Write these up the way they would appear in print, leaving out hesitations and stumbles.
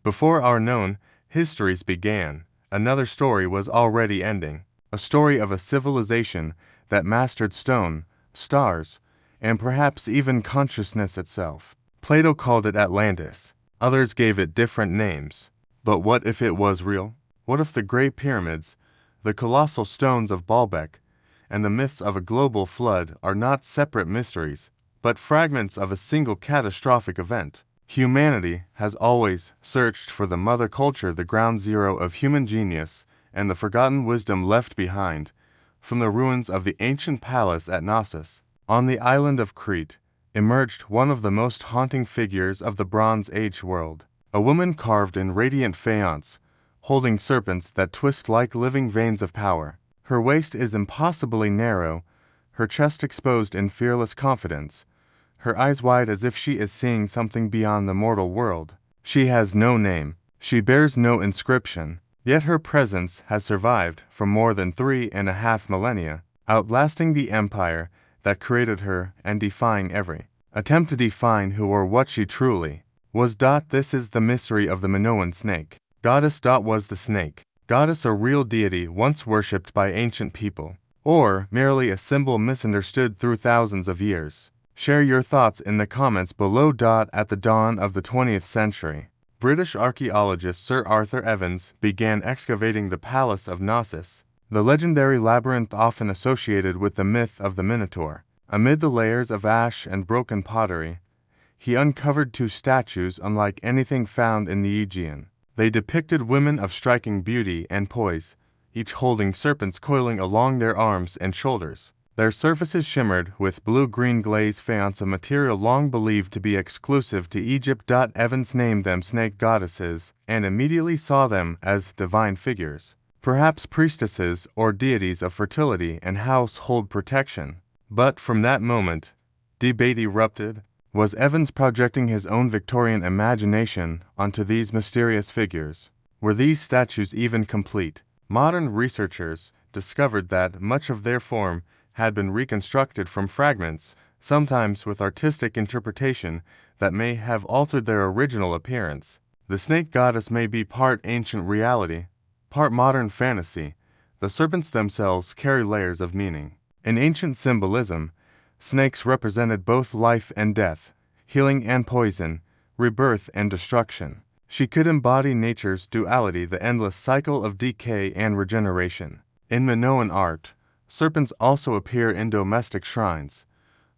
Before our known histories began, another story was already ending, a story of a civilization that mastered stone, stars, and perhaps even consciousness itself. Plato called it Atlantis. Others gave it different names. But what if it was real? What if the Great Pyramids, the colossal stones of Baalbek, and the myths of a global flood are not separate mysteries, but fragments of a single catastrophic event? Humanity has always searched for the mother culture, the ground zero of human genius, and the forgotten wisdom left behind. From the ruins of the ancient palace at Knossos, on the island of Crete, emerged one of the most haunting figures of the Bronze Age world. A woman carved in radiant faience, holding serpents that twist like living veins of power. Her waist is impossibly narrow, her chest exposed in fearless confidence, her eyes wide as if she is seeing something beyond the mortal world. She has no name, she bears no inscription, yet her presence has survived for more than 3.5 millennia, outlasting the empire that created her and defying every attempt to define who or what she truly was. This is the mystery of the Minoan snake. Goddess. Was the snake goddess a real deity once worshipped by ancient people, or merely a symbol misunderstood through thousands of years? Share your thoughts in the comments below. At the dawn of the 20th century, British archaeologist Sir Arthur Evans began excavating the Palace of Knossos, the legendary labyrinth often associated with the myth of the Minotaur. Amid the layers of ash and broken pottery, he uncovered two statues unlike anything found in the Aegean. They depicted women of striking beauty and poise, each holding serpents coiling along their arms and shoulders. Their surfaces shimmered with blue-green glaze faience, a material long believed to be exclusive to Egypt. Evans named them snake goddesses and immediately saw them as divine figures, perhaps priestesses or deities of fertility and household protection. But from that moment, debate erupted. Was Evans projecting his own Victorian imagination onto these mysterious figures? Were these statues even complete? Modern researchers discovered that much of their form had been reconstructed from fragments, sometimes with artistic interpretation that may have altered their original appearance. The snake goddess may be part ancient reality, part modern fantasy. The serpents themselves carry layers of meaning. In ancient symbolism, snakes represented both life and death, healing and poison, rebirth and destruction. She could embody nature's duality, the endless cycle of decay and regeneration. In Minoan art, serpents also appear in domestic shrines,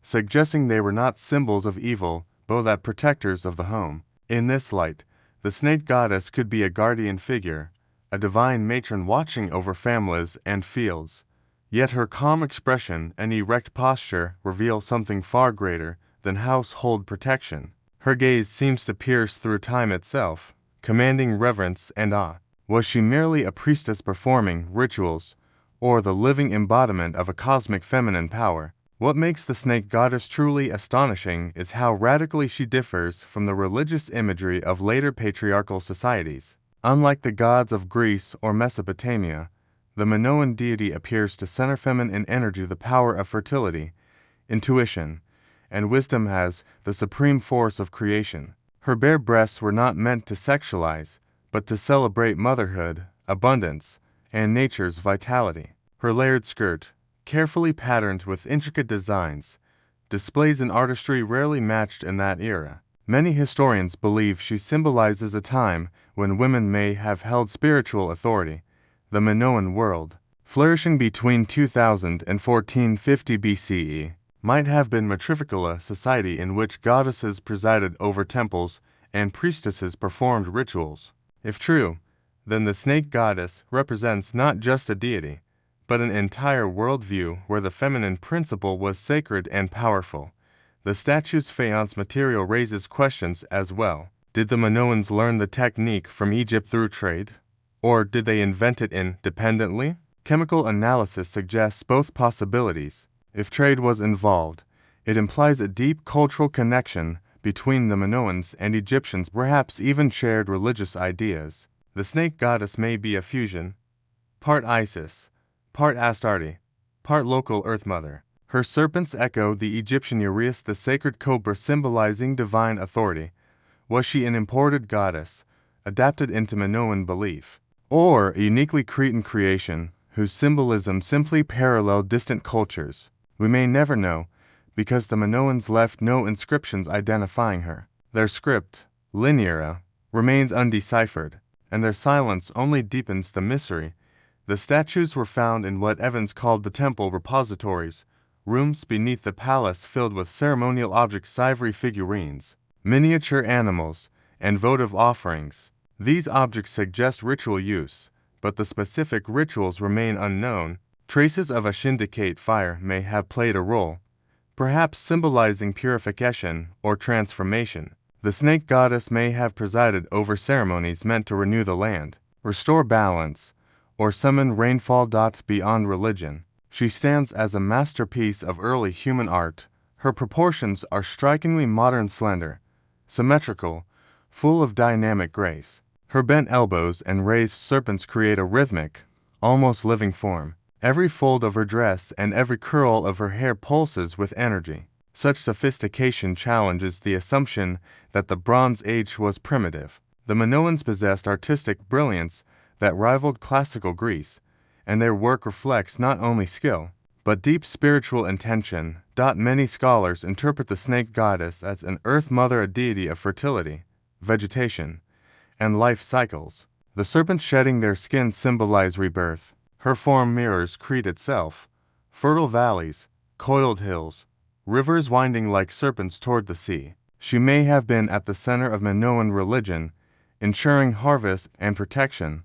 suggesting they were not symbols of evil, but protectors of the home. In this light, the snake goddess could be a guardian figure, a divine matron watching over families and fields. Yet her calm expression and erect posture reveal something far greater than household protection. Her gaze seems to pierce through time itself, commanding reverence and awe. Was she merely a priestess performing rituals, or the living embodiment of a cosmic feminine power? What makes the snake goddess truly astonishing is how radically she differs from the religious imagery of later patriarchal societies. Unlike the gods of Greece or Mesopotamia, the Minoan deity appears to center feminine energy, the power of fertility, intuition, and wisdom as the supreme force of creation. Her bare breasts were not meant to sexualize, but to celebrate motherhood, abundance, and nature's vitality. Her layered skirt, carefully patterned with intricate designs, displays an artistry rarely matched in that era. Many historians believe she symbolizes a time when women may have held spiritual authority. The Minoan world, flourishing between 2000 and 1450 BCE, might have been matriarchal, a society in which goddesses presided over temples and priestesses performed rituals. If true, then the snake goddess represents not just a deity, but an entire worldview where the feminine principle was sacred and powerful. The statue's faience material raises questions as well. Did the Minoans learn the technique from Egypt through trade? Or did they invent it independently? Chemical analysis suggests both possibilities. If trade was involved, it implies a deep cultural connection between the Minoans and Egyptians, perhaps even shared religious ideas. The snake goddess may be a fusion, part Isis, part Astarte, part local Earth Mother. Her serpents echo the Egyptian uraeus, the sacred cobra symbolizing divine authority. Was she an imported goddess, adapted into Minoan belief, or a uniquely Cretan creation whose symbolism simply paralleled distant cultures. We may never know, because the Minoans left no inscriptions identifying her. Their script, lineara, remains undeciphered, and their silence only deepens the mystery. The statues were found in what Evans called the temple repositories, rooms beneath the palace filled with ceremonial objects, ivory figurines, miniature animals, and votive offerings. These objects suggest ritual use, but the specific rituals remain unknown. Traces of a Shindicate fire may have played a role, perhaps symbolizing purification or transformation. The snake goddess may have presided over ceremonies meant to renew the land, restore balance, or summon rainfall. Beyond religion, she stands as a masterpiece of early human art. Her proportions are strikingly modern, slender, symmetrical, full of dynamic grace. Her bent elbows and raised serpents create a rhythmic, almost living form. Every fold of her dress and every curl of her hair pulses with energy. Such sophistication challenges the assumption that the Bronze Age was primitive. The Minoans possessed artistic brilliance that rivaled classical Greece, and their work reflects not only skill, but deep spiritual intention. Many scholars interpret the snake goddess as an earth mother, a deity of fertility, vegetation, and life cycles. The serpents shedding their skin symbolize rebirth. Her form mirrors Crete itself: fertile valleys, coiled hills, rivers winding like serpents toward the sea. She may have been at the center of Minoan religion, ensuring harvest and protection.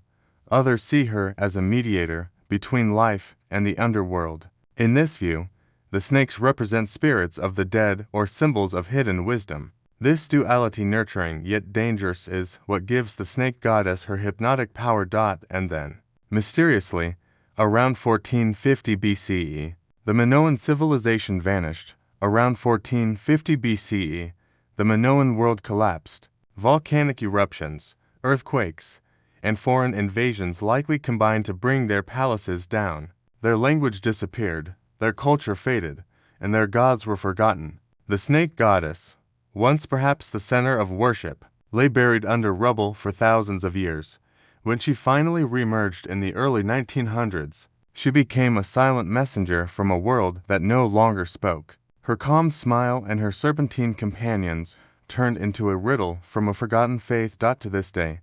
Others see her as a mediator between life and the underworld. In this view, the snakes represent spirits of the dead or symbols of hidden wisdom. This duality, nurturing yet dangerous, is what gives the snake goddess her hypnotic power. And then, mysteriously, around 1450 BCE, the Minoan civilization vanished. Around 1450 BCE, the Minoan world collapsed. Volcanic eruptions, earthquakes, and foreign invasions likely combined to bring their palaces down. Their language disappeared, their culture faded, and their gods were forgotten. The snake goddess, once perhaps the center of worship, lay buried under rubble for thousands of years. When she finally reemerged in the early 1900s, she became a silent messenger from a world that no longer spoke. Her calm smile and her serpentine companions turned into a riddle from a forgotten faith. To this day,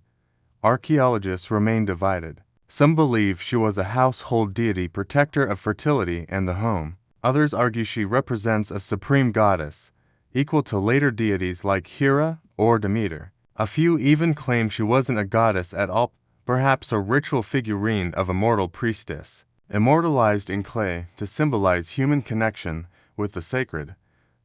archaeologists remain divided. Some believe she was a household deity, protector of fertility and the home. Others argue she represents a supreme goddess, equal to later deities like Hera or Demeter. A few even claim she wasn't a goddess at all, perhaps a ritual figurine of a mortal priestess, immortalized in clay to symbolize human connection with the sacred.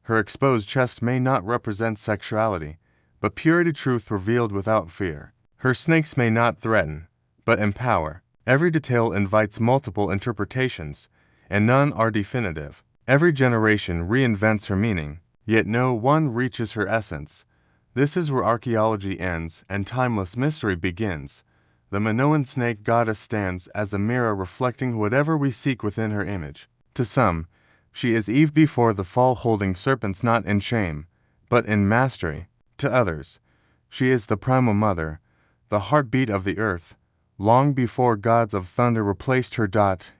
Her exposed chest may not represent sexuality, but purity, truth revealed without fear. Her snakes may not threaten, but empower. Every detail invites multiple interpretations, and none are definitive. Every generation reinvents her meaning, yet no one reaches her essence. This is where archaeology ends and timeless mystery begins. The Minoan snake goddess stands as a mirror reflecting whatever we seek within her image. To some, she is Eve before the fall, holding serpents not in shame, but in mastery. To others, she is the primal mother, the heartbeat of the earth, long before gods of thunder replaced her.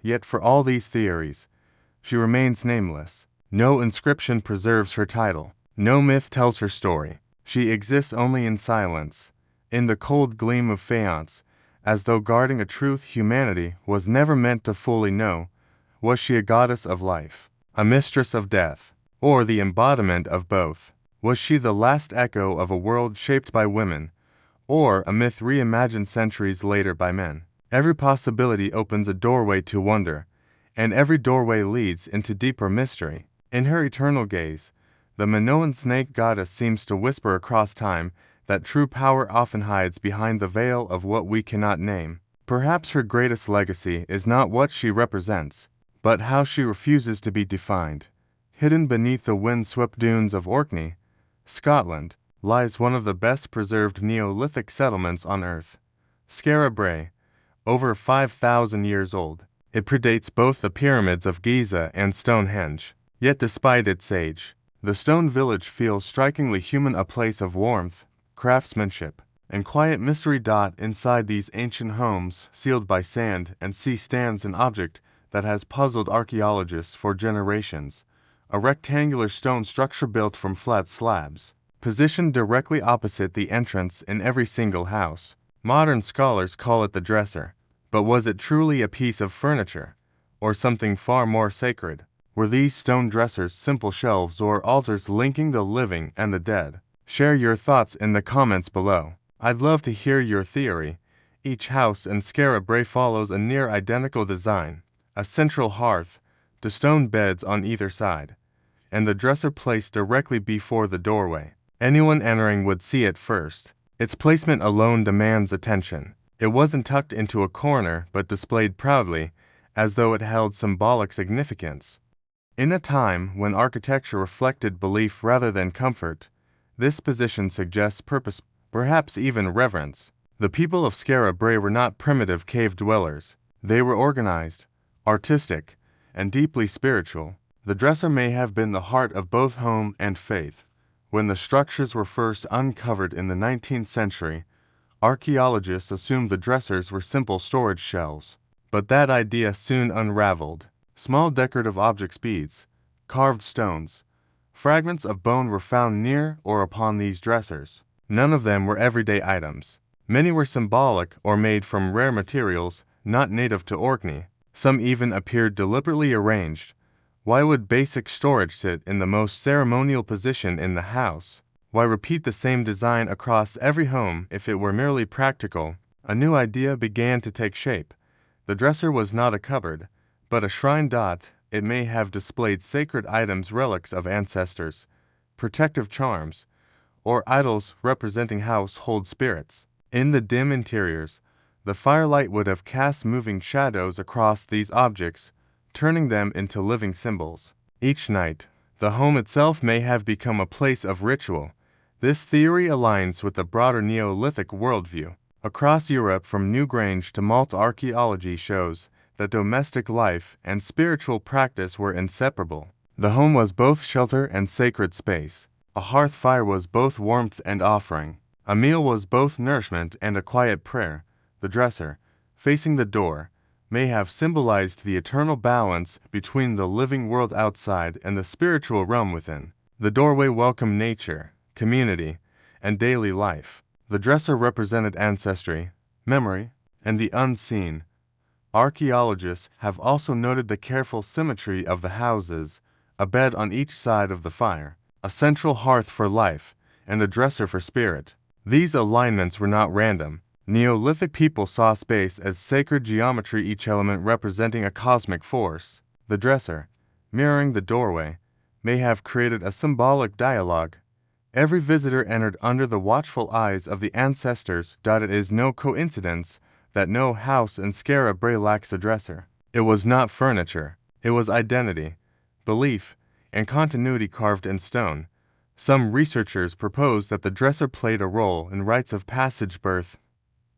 Yet for all these theories, she remains nameless. No inscription preserves her title. No myth tells her story. She exists only in silence, in the cold gleam of faience, as though guarding a truth humanity was never meant to fully know. Was she a goddess of life, a mistress of death, or the embodiment of both? Was she the last echo of a world shaped by women, or a myth reimagined centuries later by men? Every possibility opens a doorway to wonder, and every doorway leads into deeper mystery. In her eternal gaze, the Minoan snake goddess seems to whisper across time that true power often hides behind the veil of what we cannot name. Perhaps her greatest legacy is not what she represents, but how she refuses to be defined. Hidden beneath the wind-swept dunes of Orkney, Scotland, lies one of the best preserved Neolithic settlements on Earth. Skara Brae, over 5,000 years old. It predates both the pyramids of Giza and Stonehenge. Yet despite its age, the stone village feels strikingly human, a place of warmth, craftsmanship, and quiet mystery. Inside these ancient homes, sealed by sand and sea, stands an object that has puzzled archaeologists for generations. A rectangular stone structure built from flat slabs, positioned directly opposite the entrance in every single house. Modern scholars call it the dresser, but was it truly a piece of furniture, or something far more sacred? Were these stone dressers simple shelves or altars linking the living and the dead? Share your thoughts in the comments below. I'd love to hear your theory. Each house in Skara Brae follows a near identical design, a central hearth, to stone beds on either side, and the dresser placed directly before the doorway. Anyone entering would see it first. Its placement alone demands attention. It wasn't tucked into a corner but displayed proudly, as though it held symbolic significance. In a time when architecture reflected belief rather than comfort, this position suggests purpose, perhaps even reverence. The people of Skara Brae were not primitive cave dwellers. They were organized, artistic, and deeply spiritual. The dresser may have been the heart of both home and faith. When the structures were first uncovered in the 19th century, archaeologists assumed the dressers were simple storage shelves. But that idea soon unraveled. Small decorative objects, beads, carved stones, fragments of bone were found near or upon these dressers. None of them were everyday items. Many were symbolic or made from rare materials not native to Orkney. Some even appeared deliberately arranged. Why would basic storage sit in the most ceremonial position in the house? Why repeat the same design across every home if it were merely practical? A new idea began to take shape. The dresser was not a cupboard, but a shrine. It may have displayed sacred items, relics of ancestors, protective charms, or idols representing household spirits. In the dim interiors, the firelight would have cast moving shadows across these objects, turning them into living symbols. Each night, the home itself may have become a place of ritual. This theory aligns with the broader Neolithic worldview. Across Europe, from Newgrange to Malta, archaeology shows that domestic life and spiritual practice were inseparable. The home was both shelter and sacred space. A hearth fire was both warmth and offering. A meal was both nourishment and a quiet prayer. The dresser, facing the door, may have symbolized the eternal balance between the living world outside and the spiritual realm within. The doorway welcomed nature, community, and daily life. The dresser represented ancestry, memory, and the unseen. Archaeologists have also noted the careful symmetry of the houses, a bed on each side of the fire, a central hearth for life, and a dresser for spirit. These alignments were not random. Neolithic people saw space as sacred geometry, each element representing a cosmic force. The dresser, mirroring the doorway, may have created a symbolic dialogue. Every visitor entered under the watchful eyes of the ancestors. It is no coincidence that no house in Skara Brae lacks a dresser. It was not furniture. It was identity, belief, and continuity carved in stone. Some researchers propose that the dresser played a role in rites of passage, birth,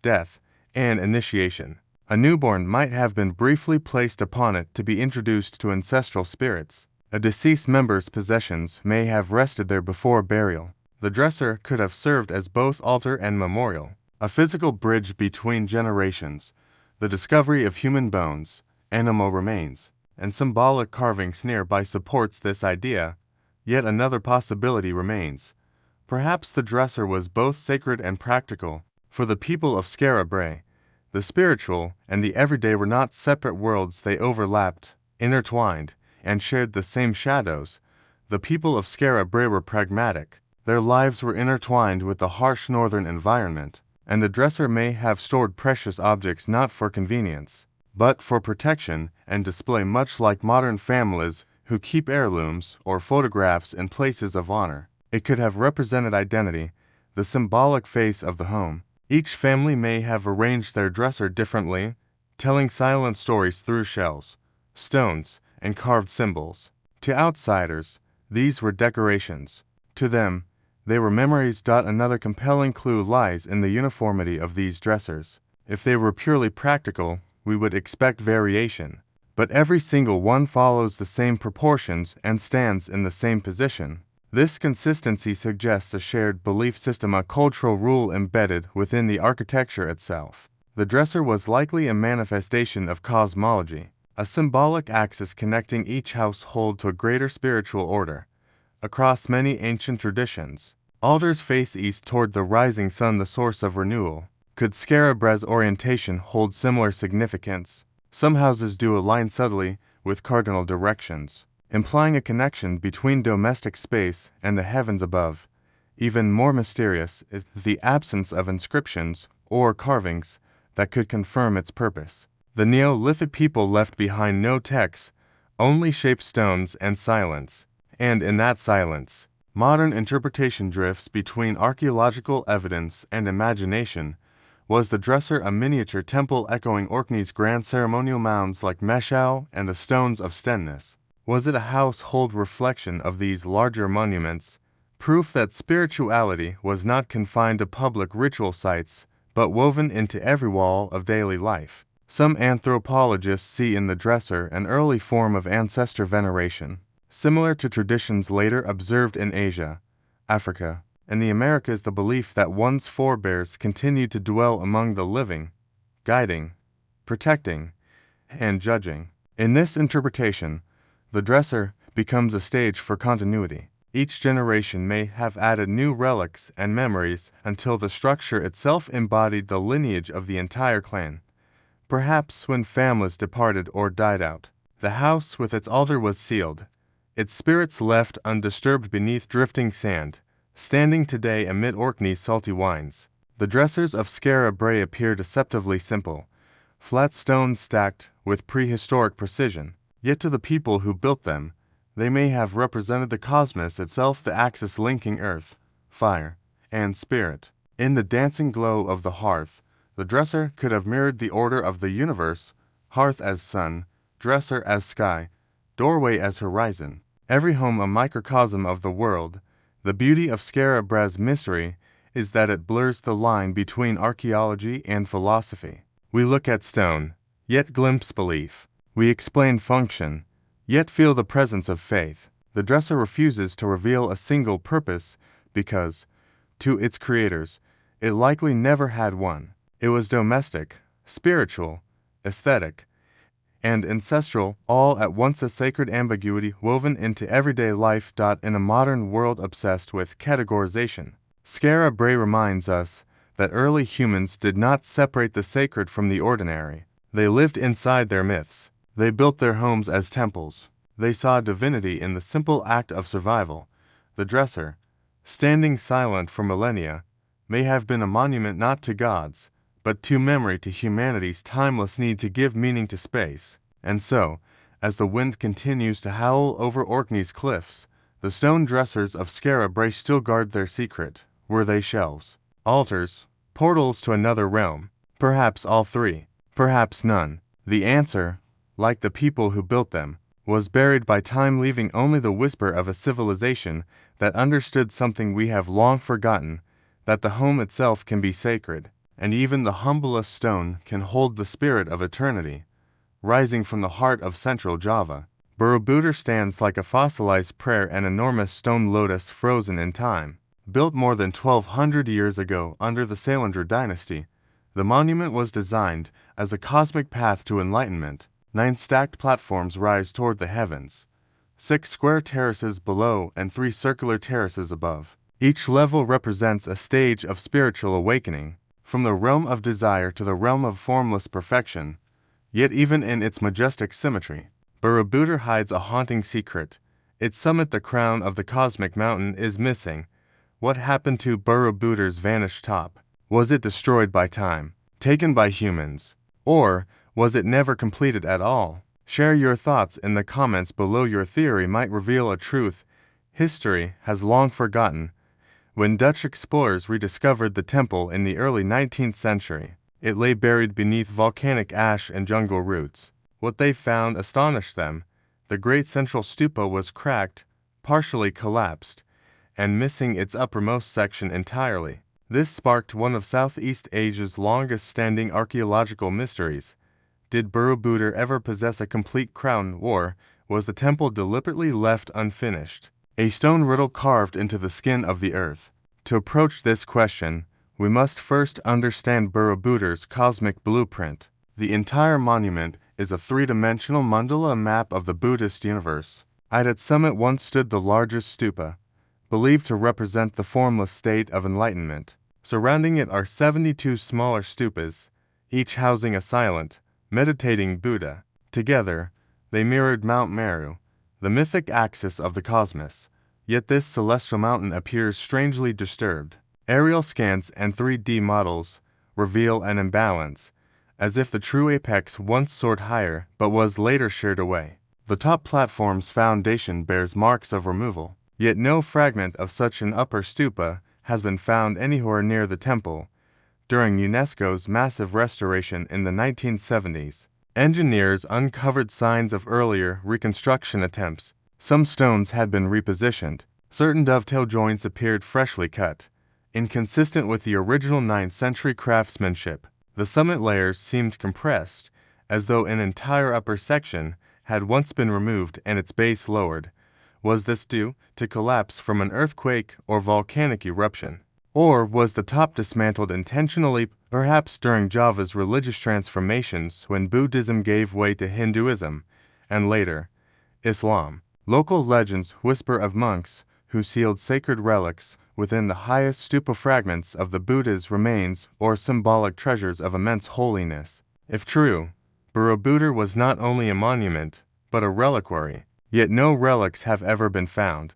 death, and initiation. A newborn might have been briefly placed upon it to be introduced to ancestral spirits. A deceased member's possessions may have rested there before burial. The dresser could have served as both altar and memorial, a physical bridge between generations. The discovery of human bones, animal remains, and symbolic carvings nearby supports this idea. Yet another possibility remains. Perhaps the dresser was both sacred and practical. For the people of Skara Brae, the spiritual and the everyday were not separate worlds. They overlapped, intertwined, and shared the same shadows. The people of Skara Brae were pragmatic. Their lives were intertwined with the harsh northern environment, and the dresser may have stored precious objects not for convenience, but for protection and display, much like modern families who keep heirlooms or photographs in places of honor. It could have represented identity, the symbolic face of the home. Each family may have arranged their dresser differently, telling silent stories through shells, stones, and carved symbols. To outsiders, these were decorations. To them, they were memories. Another compelling clue lies in the uniformity of these dressers. If they were purely practical, we would expect variation. But every single one follows the same proportions and stands in the same position. This consistency suggests a shared belief system, a cultural rule embedded within the architecture itself. The dresser was likely a manifestation of cosmology, a symbolic axis connecting each household to a greater spiritual order. Across many ancient traditions, altars face east toward the rising sun, the source of renewal. Could Scarabrae's orientation hold similar significance? Some houses do align subtly with cardinal directions, implying a connection between domestic space and the heavens above. Even more mysterious is the absence of inscriptions or carvings that could confirm its purpose. The Neolithic people left behind no texts, only shaped stones and silence. And in that silence, modern interpretation drifts between archaeological evidence and imagination. Was the dresser a miniature temple echoing Orkney's grand ceremonial mounds like Meshal and the stones of Stenness? Was it a household reflection of these larger monuments, proof that spirituality was not confined to public ritual sites, but woven into every wall of daily life? Some anthropologists see in the dresser an early form of ancestor veneration, similar to traditions later observed in Asia, Africa, and the Americas. The belief that one's forebears continued to dwell among the living, guiding, protecting, and judging. In this interpretation, the dresser becomes a stage for continuity. Each generation may have added new relics and memories until the structure itself embodied the lineage of the entire clan. Perhaps when families departed or died out, the house with its altar was sealed, its spirits left undisturbed beneath drifting sand. Standing today amid Orkney's salty wines, the dressers of Scarabrae appear deceptively simple, flat stones stacked with prehistoric precision. Yet to the people who built them, they may have represented the cosmos itself, the axis linking earth, fire, and spirit. In the dancing glow of the hearth, the dresser could have mirrored the order of the universe, hearth as sun, dresser as sky, doorway as horizon. Every home a microcosm of the world. The beauty of Scarabrae's mystery is that it blurs the line between archaeology and philosophy. We look at stone, yet glimpse belief. We explain function, yet feel the presence of faith. The dresser refuses to reveal a single purpose because, to its creators, it likely never had one. It was domestic, spiritual, aesthetic, and ancestral, all at once, a sacred ambiguity woven into everyday life. In a modern world obsessed with categorization, Scarabrae reminds us that early humans did not separate the sacred from the ordinary. They lived inside their myths. They built their homes as temples. They saw divinity in the simple act of survival. The dresser, standing silent for millennia, may have been a monument not to gods, but to memory, to humanity's timeless need to give meaning to space. And so, as the wind continues to howl over Orkney's cliffs, the stone dressers of Scarabrae still guard their secret. Were they shelves, altars, portals to another realm? Perhaps all three, perhaps none. The answer, like the people who built them, was buried by time, leaving only the whisper of a civilization that understood something we have long forgotten, that the home itself can be sacred, and even the humblest stone can hold the spirit of eternity. Rising from the heart of central Java, Borobudur stands like a fossilized prayer, an enormous stone lotus frozen in time. Built more than 1,200 years ago under the Sailendra dynasty, the monument was designed as a cosmic path to enlightenment. 9 stacked platforms rise toward the heavens, 6 square terraces below and 3 circular terraces above. Each level represents a stage of spiritual awakening, from the realm of desire to the realm of formless perfection. Yet even in its majestic symmetry, Borobudur hides a haunting secret. Its summit, the crown of the cosmic mountain, is missing. What happened to Borobudur's vanished top? Was it destroyed by time, taken by humans, or was it never completed at all? Share your thoughts in the comments below. Your theory might reveal a truth history has long forgotten. When Dutch explorers rediscovered the temple in the early 19th century, it lay buried beneath volcanic ash and jungle roots. What they found astonished them. The great central stupa was cracked, partially collapsed, and missing its uppermost section entirely. This sparked one of Southeast Asia's longest-standing archaeological mysteries. Did Borobudur ever possess a complete crown, or was the temple deliberately left unfinished? A stone riddle carved into the skin of the earth. To approach this question, we must first understand Borobuder's cosmic blueprint. The entire monument is a three-dimensional mandala map of the Buddhist universe. At its summit once stood the largest stupa, believed to represent the formless state of enlightenment. Surrounding it are 72 smaller stupas, each housing a silent, meditating Buddha. Together, they mirrored Mount Meru, the mythic axis of the cosmos. Yet this celestial mountain appears strangely disturbed. Aerial scans and 3D models reveal an imbalance, as if the true apex once soared higher but was later sheared away. The top platform's foundation bears marks of removal, yet no fragment of such an upper stupa has been found anywhere near the temple. During UNESCO's massive restoration in the 1970s, engineers uncovered signs of earlier reconstruction attempts. Some stones had been repositioned. Certain dovetail joints appeared freshly cut, inconsistent with the original 9th century craftsmanship. The summit layers seemed compressed, as though an entire upper section had once been removed and its base lowered. Was this due to collapse from an earthquake or volcanic eruption? Or was the top dismantled intentionally, perhaps during Java's religious transformations when Buddhism gave way to Hinduism, and later, Islam? Local legends whisper of monks who sealed sacred relics within the highest stupa fragments of the Buddha's remains or symbolic treasures of immense holiness. If true, Borobudur was not only a monument, but a reliquary, yet no relics have ever been found.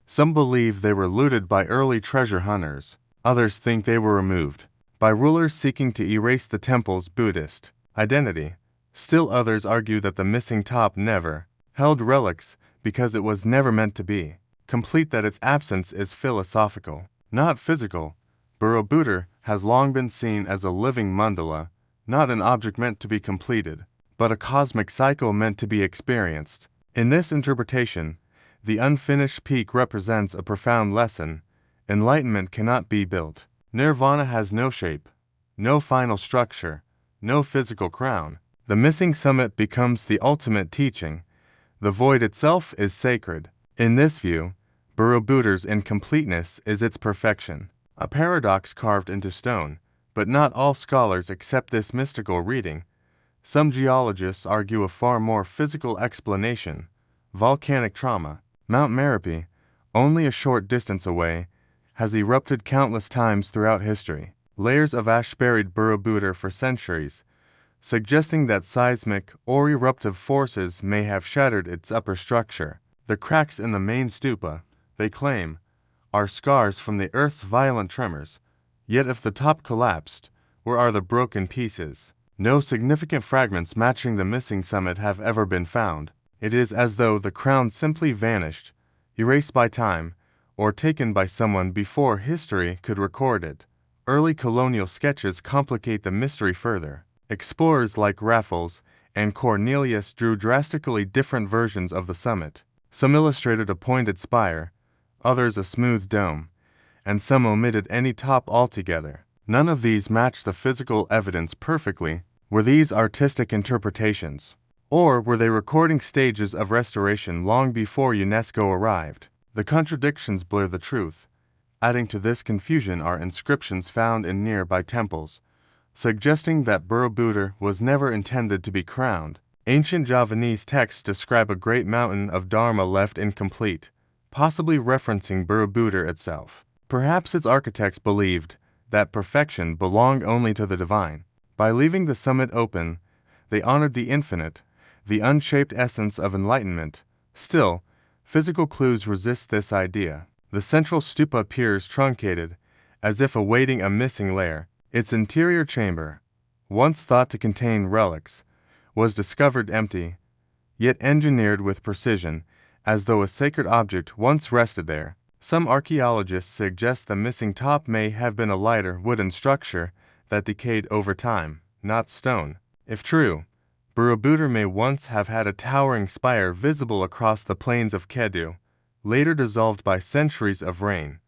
Some believe they were looted by early treasure hunters. Others think they were removed by rulers seeking to erase the temple's Buddhist identity. Still others argue that the missing top never held relics because it was never meant to be complete, that its absence is philosophical, not physical. Borobudur has long been seen as a living mandala, not an object meant to be completed, but a cosmic cycle meant to be experienced. In this interpretation, the unfinished peak represents a profound lesson. Enlightenment cannot be built. Nirvana has no shape, no final structure, no physical crown. The missing summit becomes the ultimate teaching. The void itself is sacred. In this view, Borobudur's incompleteness is its perfection, a paradox carved into stone, but not all scholars accept this mystical reading. Some geologists argue a far more physical explanation: volcanic trauma. Mount Meru, only a short distance away, has erupted countless times throughout history. Layers of ash buried Borobudur for centuries, suggesting that seismic or eruptive forces may have shattered its upper structure. The cracks in the main stupa, they claim, are scars from the Earth's violent tremors. Yet if the top collapsed, where are the broken pieces? No significant fragments matching the missing summit have ever been found. It is as though the crown simply vanished, erased by time, or taken by someone before history could record it. Early colonial sketches complicate the mystery further. Explorers like Raffles and Cornelius drew drastically different versions of the summit. Some illustrated a pointed spire, others a smooth dome, and some omitted any top altogether. None of these matched the physical evidence perfectly. Were these artistic interpretations? Or were they recording stages of restoration long before UNESCO arrived? The contradictions blur the truth. Adding to this confusion are inscriptions found in nearby temples, suggesting that Borobudur was never intended to be crowned. Ancient Javanese texts describe a great mountain of Dharma left incomplete, possibly referencing Borobudur itself. Perhaps its architects believed that perfection belonged only to the divine. By leaving the summit open, they honored the infinite, the unshaped essence of enlightenment. Still, physical clues resist this idea. The central stupa appears truncated, as if awaiting a missing layer. Its interior chamber, once thought to contain relics, was discovered empty, yet engineered with precision, as though a sacred object once rested there. Some archaeologists suggest the missing top may have been a lighter wooden structure that decayed over time, not stone. If true, Borobudur may once have had a towering spire visible across the plains of Kedu, later dissolved by centuries of rain,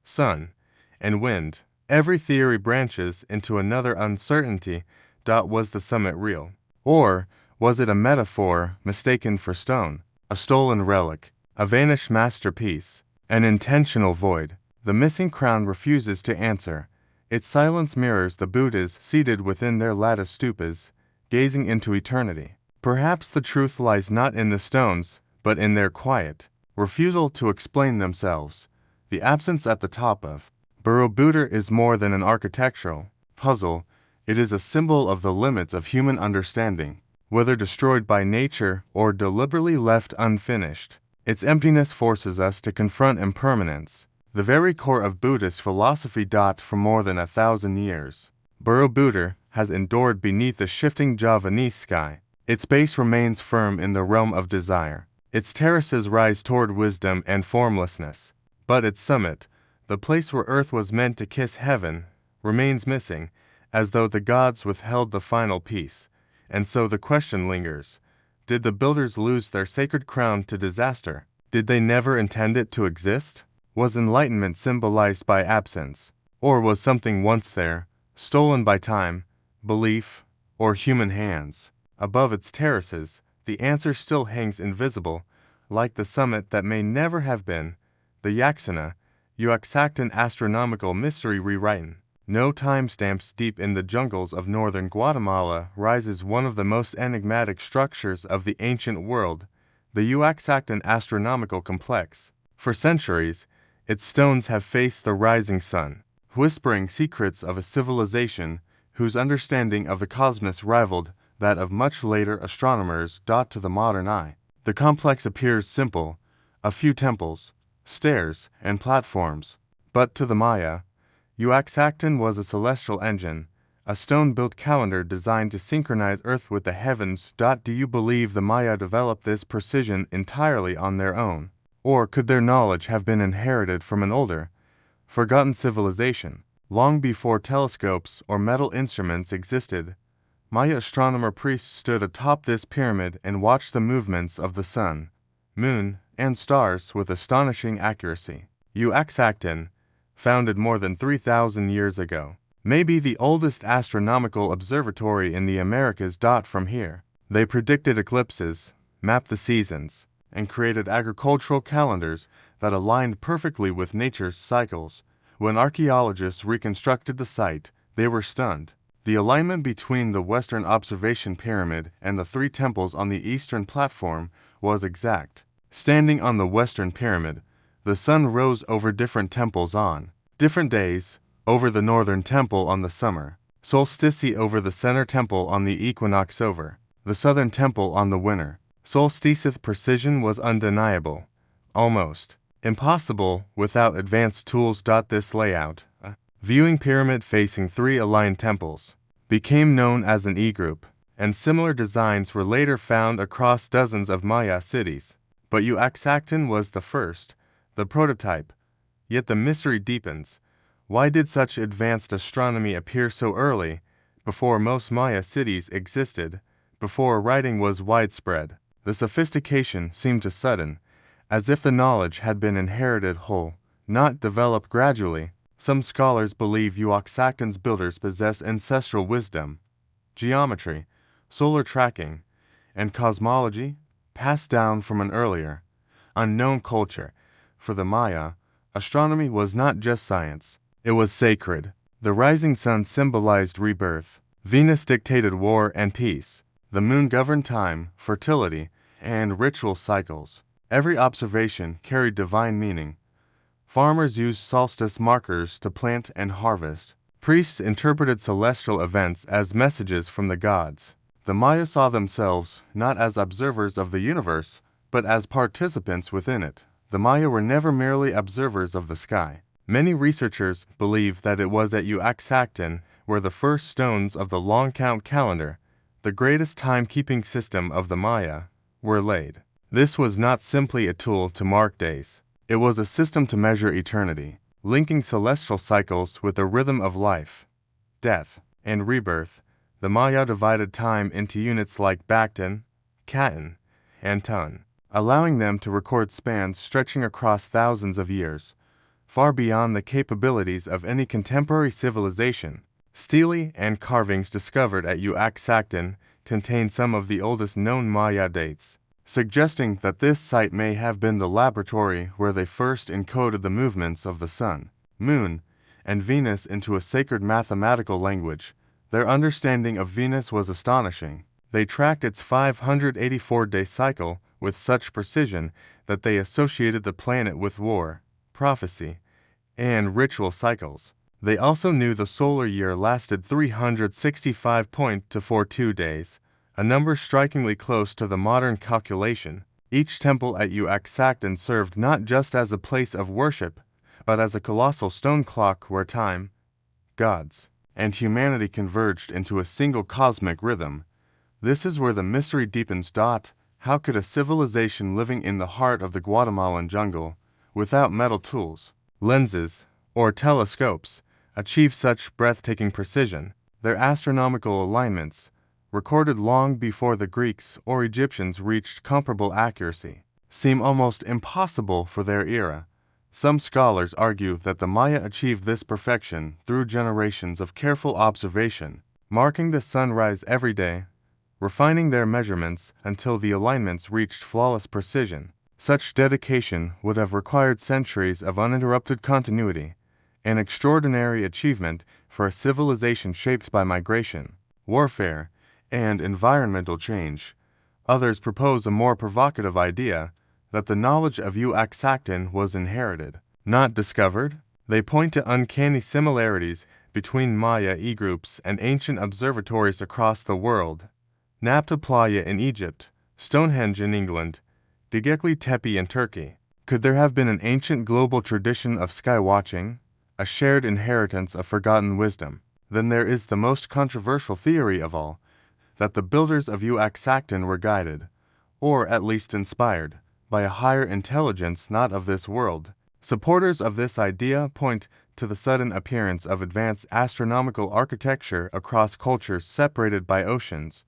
sun, and wind. Every theory branches into another uncertainty. Was the summit real? Or was it a metaphor mistaken for stone, a stolen relic, a vanished masterpiece, an intentional void. The missing crown refuses to answer. Its silence mirrors the Buddhas seated within their lattice stupas, gazing into eternity. Perhaps the truth lies not in the stones, but in their quiet refusal to explain themselves. The absence at the top of Borobudur is more than an architectural puzzle, it is a symbol of the limits of human understanding. Whether destroyed by nature or deliberately left unfinished, its emptiness forces us to confront impermanence, the very core of Buddhist philosophy. For more than 1,000 years, Borobudur has endured beneath the shifting Javanese sky. Its base remains firm in the realm of desire. Its terraces rise toward wisdom and formlessness. But its summit, the place where earth was meant to kiss heaven, remains missing, as though the gods withheld the final piece. And so the question lingers. Did the builders lose their sacred crown to disaster? Did they never intend it to exist? Was enlightenment symbolized by absence? Or was something once there, stolen by time, belief, or human hands? Above its terraces, the answer still hangs invisible, like the summit that may never have been, the Yaxana, Uaxactan astronomical mystery rewritten. No timestamps. Deep in the jungles of northern Guatemala rises one of the most enigmatic structures of the ancient world, the Uaxactan astronomical complex. For centuries, its stones have faced the rising sun, whispering secrets of a civilization whose understanding of the cosmos rivaled that of much later astronomers. To the modern eye, the complex appears simple, a few temples, stairs, and platforms. But to the Maya, Uaxactan was a celestial engine, a stone-built calendar designed to synchronize Earth with the heavens. Do you believe the Maya developed this precision entirely on their own? Or could their knowledge have been inherited from an older, forgotten civilization? Long before telescopes or metal instruments existed, Maya astronomer priests stood atop this pyramid and watched the movements of the sun, moon, and stars with astonishing accuracy. Uaxactan, founded more than 3,000 years ago, may be the oldest astronomical observatory in the Americas. From here, they predicted eclipses, mapped the seasons, and created agricultural calendars that aligned perfectly with nature's cycles. When archaeologists reconstructed the site, they were stunned. The alignment between the Western Observation Pyramid and the three temples on the eastern platform was exact. Standing on the Western Pyramid, the sun rose over different temples on different days, over the northern temple on the summer solstice, over the center temple on the equinox, over the southern temple on the winter solstice. Precision was undeniable, almost impossible without advanced tools. This layout, a viewing pyramid facing three aligned temples, became known as an E-group, and similar designs were later found across dozens of Maya cities. But Uaxactan was the first, the prototype. Yet the mystery deepens. Why did such advanced astronomy appear so early, before most Maya cities existed, before writing was widespread? The sophistication seemed too sudden, as if the knowledge had been inherited whole, not developed gradually. Some scholars believe Uaxactan's builders possessed ancestral wisdom, geometry, solar tracking, and cosmology passed down from an earlier, unknown culture. For the Maya, astronomy was not just science, it was sacred. The rising sun symbolized rebirth, Venus dictated war and peace, the moon governed time, fertility, and ritual cycles. Every observation carried divine meaning. Farmers used solstice markers to plant and harvest. Priests interpreted celestial events as messages from the gods. The Maya saw themselves not as observers of the universe, but as participants within it. The Maya were never merely observers of the sky. Many researchers believe that it was at Uaxactan where the first stones of the long count calendar, the greatest timekeeping system of the Maya, were laid. This was not simply a tool to mark days. It was a system to measure eternity, linking celestial cycles with the rhythm of life, death, and rebirth. The Maya divided time into units like Bactan, Katan, and Tun, allowing them to record spans stretching across thousands of years, far beyond the capabilities of any contemporary civilization. Stele and carvings discovered at Uaxactan contain some of the oldest known Maya dates. suggesting that this site may have been the laboratory where they first encoded the movements of the Sun, Moon, and Venus into a sacred mathematical language. Their understanding of Venus was astonishing. They tracked its 584-day cycle with such precision that they associated the planet with war, prophecy, and ritual cycles. They also knew the solar year lasted 365.242 days, a number strikingly close to the modern calculation. Each temple at Uaxacton served not just as a place of worship, but as a colossal stone clock where time, gods, and humanity converged into a single cosmic rhythm. This is where the mystery deepens. How could a civilization living in the heart of the Guatemalan jungle, without metal tools, lenses, or telescopes, achieve such breathtaking precision? Their astronomical alignments, recorded long before the Greeks or Egyptians reached comparable accuracy, seem almost impossible for their era. Some scholars argue that the Maya achieved this perfection through generations of careful observation, marking the sunrise every day, refining their measurements until the alignments reached flawless precision. Such dedication would have required centuries of uninterrupted continuity, an extraordinary achievement for a civilization shaped by migration, warfare, and environmental change. Others propose a more provocative idea, that the knowledge of Uaxacton was inherited, not discovered. They point to uncanny similarities between Maya e-groups and ancient observatories across the world. Nabta Playa in Egypt, Stonehenge in England, Göbekli Tepe in Turkey. Could there have been an ancient global tradition of sky watching, a shared inheritance of forgotten wisdom? Then there is the most controversial theory of all, that the builders of Uaxacton were guided, or at least inspired, by a higher intelligence not of this world. Supporters of this idea point to the sudden appearance of advanced astronomical architecture across cultures separated by oceans,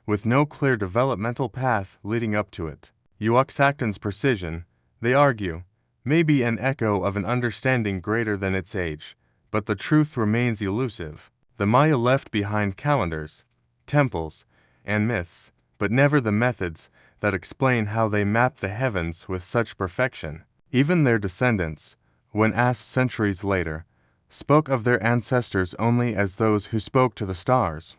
with no clear developmental path leading up to it. Uaxacton's precision, they argue, may be an echo of an understanding greater than its age, but the truth remains elusive. The Maya left behind calendars, temples, and myths, but never the methods that explain how they mapped the heavens with such perfection. Even their descendants, when asked centuries later, spoke of their ancestors only as those who spoke to the stars.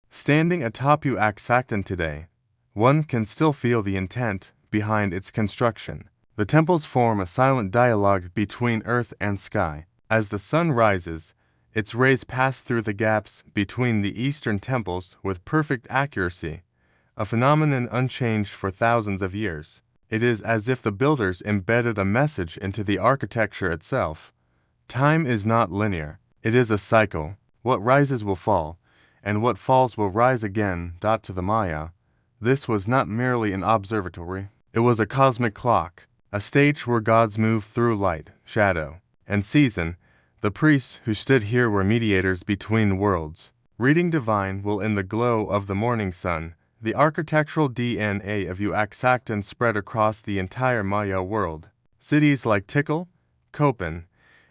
Standing atop Uaxacton today, one can still feel the intent behind its construction. The temples form a silent dialogue between earth and sky. As the sun rises, its rays pass through the gaps between the eastern temples with perfect accuracy, a phenomenon unchanged for thousands of years. It is as if the builders embedded a message into the architecture itself. Time is not linear. It is a cycle. What rises will fall, and what falls will rise again. To the Maya, this was not merely an observatory. It was a cosmic clock, a stage where gods moved through light, shadow, and season. The priests who stood here were mediators between worlds, reading divine will in the glow of the morning sun. The architectural DNA of Uaxacton spread across the entire Maya world. Cities like Tikal, Copan,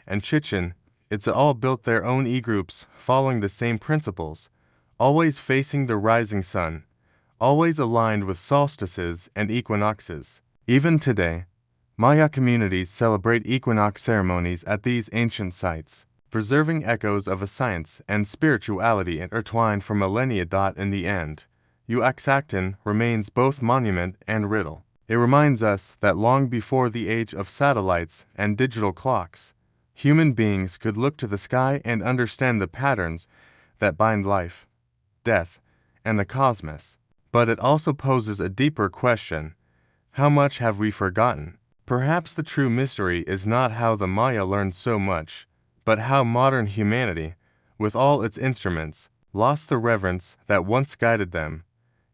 and Chichen Itza all built their own e-groups following the same principles, always facing the rising sun, always aligned with solstices and equinoxes. Even today, Maya communities celebrate equinox ceremonies at these ancient sites, preserving echoes of a science and spirituality intertwined for millennia. In the end, Uaxacton remains both monument and riddle. It reminds us that long before the age of satellites and digital clocks, human beings could look to the sky and understand the patterns that bind life, death, and the cosmos. But it also poses a deeper question: how much have we forgotten? Perhaps the true mystery is not how the Maya learned so much, but how modern humanity, with all its instruments, lost the reverence that once guided them.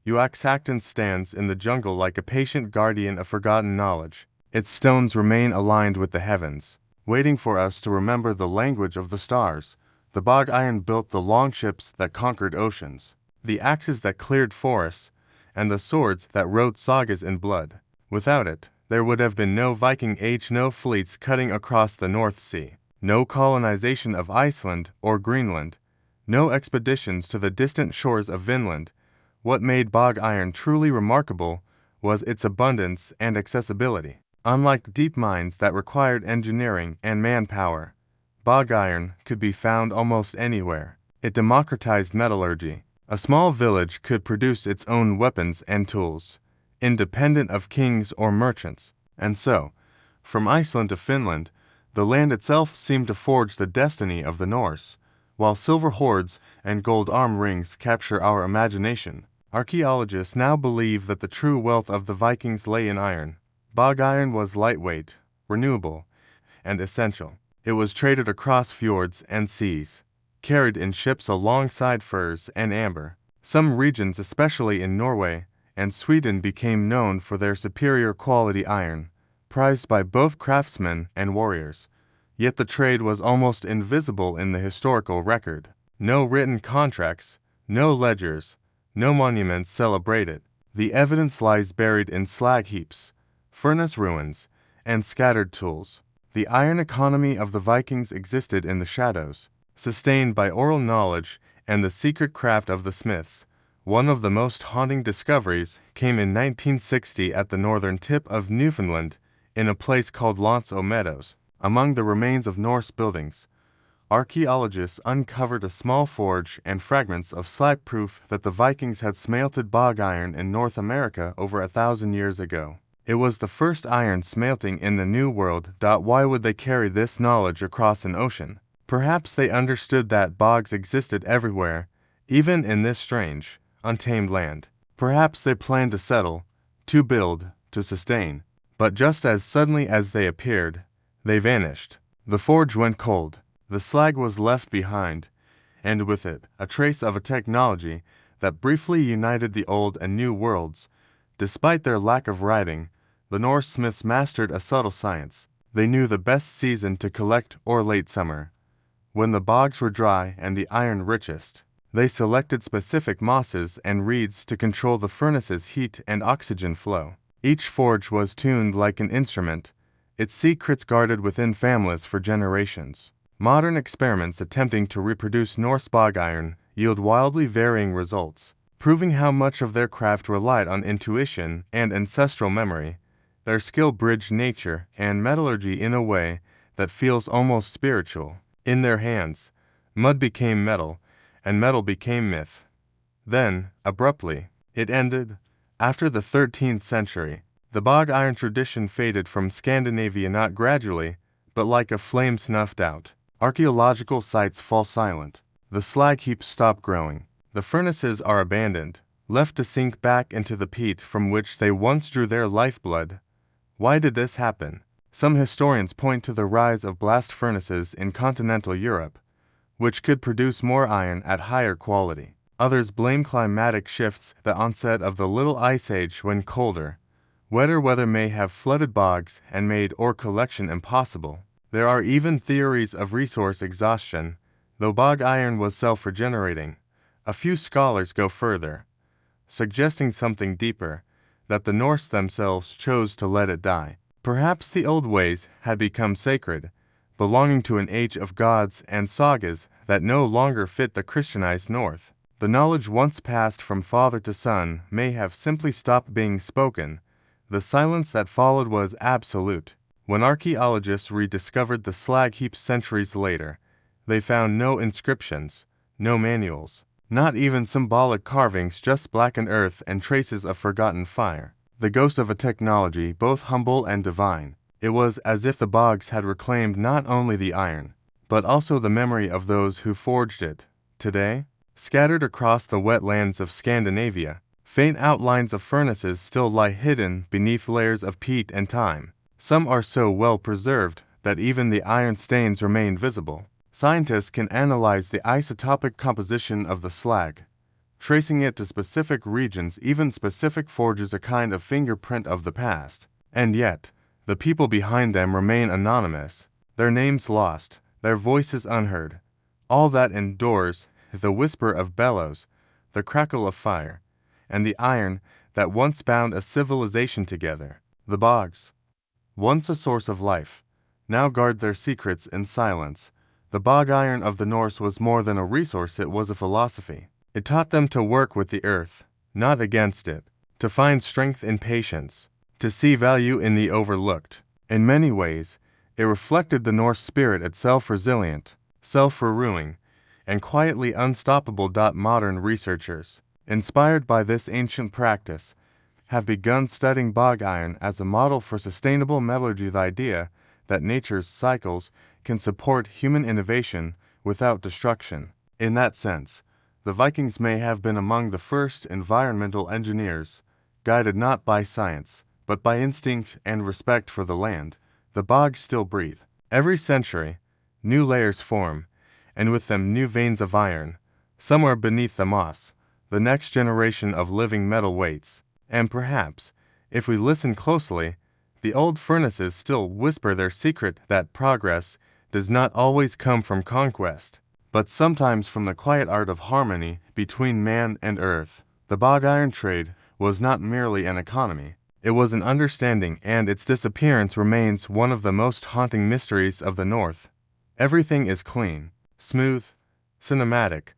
Uaxacton stands in the jungle like a patient guardian of forgotten knowledge. Its stones remain aligned with the heavens, waiting for us to remember the language of the stars. The bog iron built the longships that conquered oceans, the axes that cleared forests, and the swords that wrote sagas in blood. Without it, there would have been no Viking Age, no fleets cutting across the North Sea, no colonization of Iceland or Greenland, no expeditions to the distant shores of Vinland. What made bog iron truly remarkable was its abundance and accessibility. Unlike deep mines that required engineering and manpower, bog iron could be found almost anywhere. It democratized metallurgy. A small village could produce its own weapons and tools, independent of kings or merchants. And so, from Iceland to Finland, the land itself seemed to forge the destiny of the Norse. While silver hoards and gold arm rings capture our imagination, archaeologists now believe that the true wealth of the Vikings lay in iron. Bog iron was lightweight, renewable, and essential. It was traded across fjords and seas, carried in ships alongside furs and amber. Some regions, especially in Norway and Sweden, became known for their superior quality iron, prized by both craftsmen and warriors. Yet the trade was almost invisible in the historical record. No written contracts, no ledgers, no monuments celebrate it. The evidence lies buried in slag heaps, furnace ruins, and scattered tools. The iron economy of the Vikings existed in the shadows, sustained by oral knowledge and the secret craft of the smiths. One of the most haunting discoveries came in 1960 at the northern tip of Newfoundland, in a place called L'Anse aux Meadows. Among the remains of Norse buildings, archaeologists uncovered a small forge and fragments of slag, proof that the Vikings had smelted bog iron in North America over 1,000 years ago. It was the first iron smelting in the New World. Why would they carry this knowledge across an ocean? Perhaps they understood that bogs existed everywhere, even in this strange, untamed land. Perhaps they planned to settle, to build, to sustain. But just as suddenly as they appeared, they vanished. The forge went cold, the slag was left behind, and with it, a trace of a technology that briefly united the old and new worlds. Despite their lack of writing, the Norse smiths mastered a subtle science. They knew the best season to collect, or late summer, when the bogs were dry and the iron richest. They selected specific mosses and reeds to control the furnace's heat and oxygen flow. Each forge was tuned like an instrument, its secrets guarded within families for generations. Modern experiments attempting to reproduce Norse bog iron yield wildly varying results, proving how much of their craft relied on intuition and ancestral memory. Their skill bridged nature and metallurgy in a way that feels almost spiritual. In their hands, mud became metal, and metal became myth. Then, abruptly, it ended. After the 13th century, the bog iron tradition faded from Scandinavia, not gradually, but like a flame snuffed out. Archaeological sites fall silent. The slag heaps stop growing. The furnaces are abandoned, left to sink back into the peat from which they once drew their lifeblood. Why did this happen? Some historians point to the rise of blast furnaces in continental Europe, which could produce more iron at higher quality. Others blame climatic shifts, the onset of the Little Ice Age when colder, wetter weather may have flooded bogs and made ore collection impossible. There are even theories of resource exhaustion, though bog iron was self-regenerating. A few scholars go further, suggesting something deeper, that the Norse themselves chose to let it die. Perhaps the old ways had become sacred, belonging to an age of gods and sagas that no longer fit the Christianized North. The knowledge once passed from father to son may have simply stopped being spoken. The silence that followed was absolute. When archaeologists rediscovered the slag heaps centuries later, they found no inscriptions, no manuals, not even symbolic carvings, just blackened earth and traces of forgotten fire. The ghost of a technology both humble and divine. It was as if the bogs had reclaimed not only the iron, but also the memory of those who forged it. Today, scattered across the wetlands of Scandinavia, faint outlines of furnaces still lie hidden beneath layers of peat and time. Some are so well preserved that even the iron stains remain visible. Scientists can analyze the isotopic composition of the slag, tracing it to specific regions, even specific forges, a kind of fingerprint of the past. And yet, the people behind them remain anonymous, their names lost, their voices unheard. All that endures, the whisper of bellows, the crackle of fire, and the iron that once bound a civilization together. The bogs, once a source of life, now guard their secrets in silence. The bog iron of the Norse was more than a resource, it was a philosophy. It taught them to work with the earth, not against it, to find strength in patience, to see value in the overlooked. In many ways, it reflected the Norse spirit itself, resilient, self-renewing, and quietly unstoppable. Modern researchers, inspired by this ancient practice, have begun studying bog iron as a model for sustainable metallurgy. The idea that nature's cycles can support human innovation without destruction. In that sense, the Vikings may have been among the first environmental engineers, guided not by science, but by instinct and respect for the land. The bogs still breathe. Every century, new layers form, and with them new veins of iron. Somewhere beneath the moss, the next generation of living metal waits. And perhaps, if we listen closely, the old furnaces still whisper their secret that progress does not always come from conquest, but sometimes from the quiet art of harmony between man and earth. The bog iron trade was not merely an economy. It was an understanding, and its disappearance remains one of the most haunting mysteries of the North. Everything is clean, smooth, cinematic,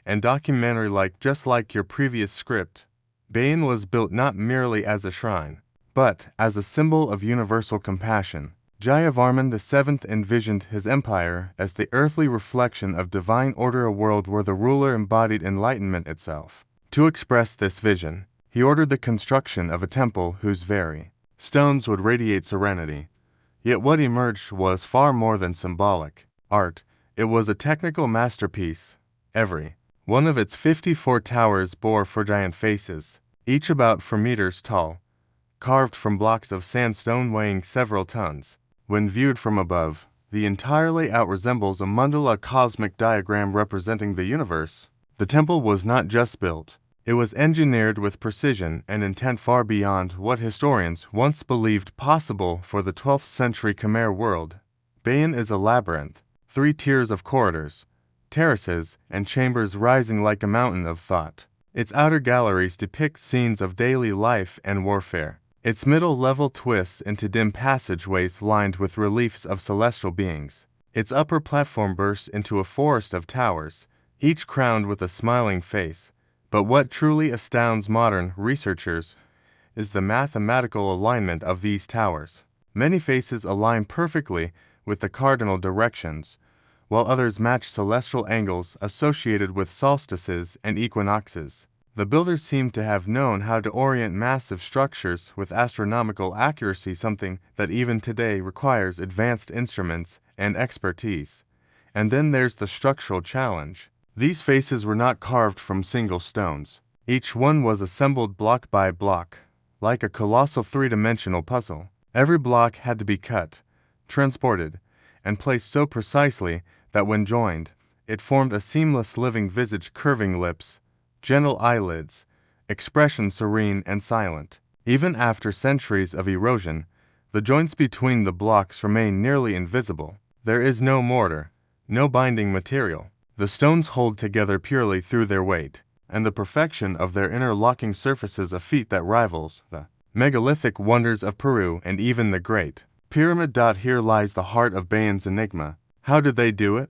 and documentary-like, just like your previous script. Bain was built not merely as a shrine, but as a symbol of universal compassion. Jayavarman VII envisioned his empire as the earthly reflection of divine order, a world where the ruler embodied enlightenment itself. To express this vision, he ordered the construction of a temple whose very stones would radiate serenity. Yet what emerged was far more than symbolic art. It was a technical masterpiece. Every one of its 54 towers bore 4 giant faces, each about 4 meters tall, carved from blocks of sandstone weighing several tons. When viewed from above, the entire layout resembles a mandala, a cosmic diagram representing the universe. The temple was not just built, it was engineered with precision and intent far beyond what historians once believed possible for the 12th century Khmer world. Bayan is a labyrinth, 3 tiers of corridors, terraces, and chambers rising like a mountain of thought. Its outer galleries depict scenes of daily life and warfare. Its middle level twists into dim passageways lined with reliefs of celestial beings. Its upper platform bursts into a forest of towers, each crowned with a smiling face. But what truly astounds modern researchers is the mathematical alignment of these towers. Many faces align perfectly with the cardinal directions, while others match celestial angles associated with solstices and equinoxes. The builders seem to have known how to orient massive structures with astronomical accuracy, something that even today requires advanced instruments and expertise. And then there's the structural challenge. These faces were not carved from single stones. Each one was assembled block by block, like a colossal 3-dimensional puzzle. Every block had to be cut, transported, and placed so precisely that when joined, it formed a seamless living visage, curving lips, gentle eyelids, expression serene and silent. Even after centuries of erosion, the joints between the blocks remain nearly invisible. There is no mortar, no binding material. The stones hold together purely through their weight, and the perfection of their interlocking surfaces, a feat that rivals the megalithic wonders of Peru and even the Great Pyramid. Here lies the heart of Bayan's enigma. How did they do it?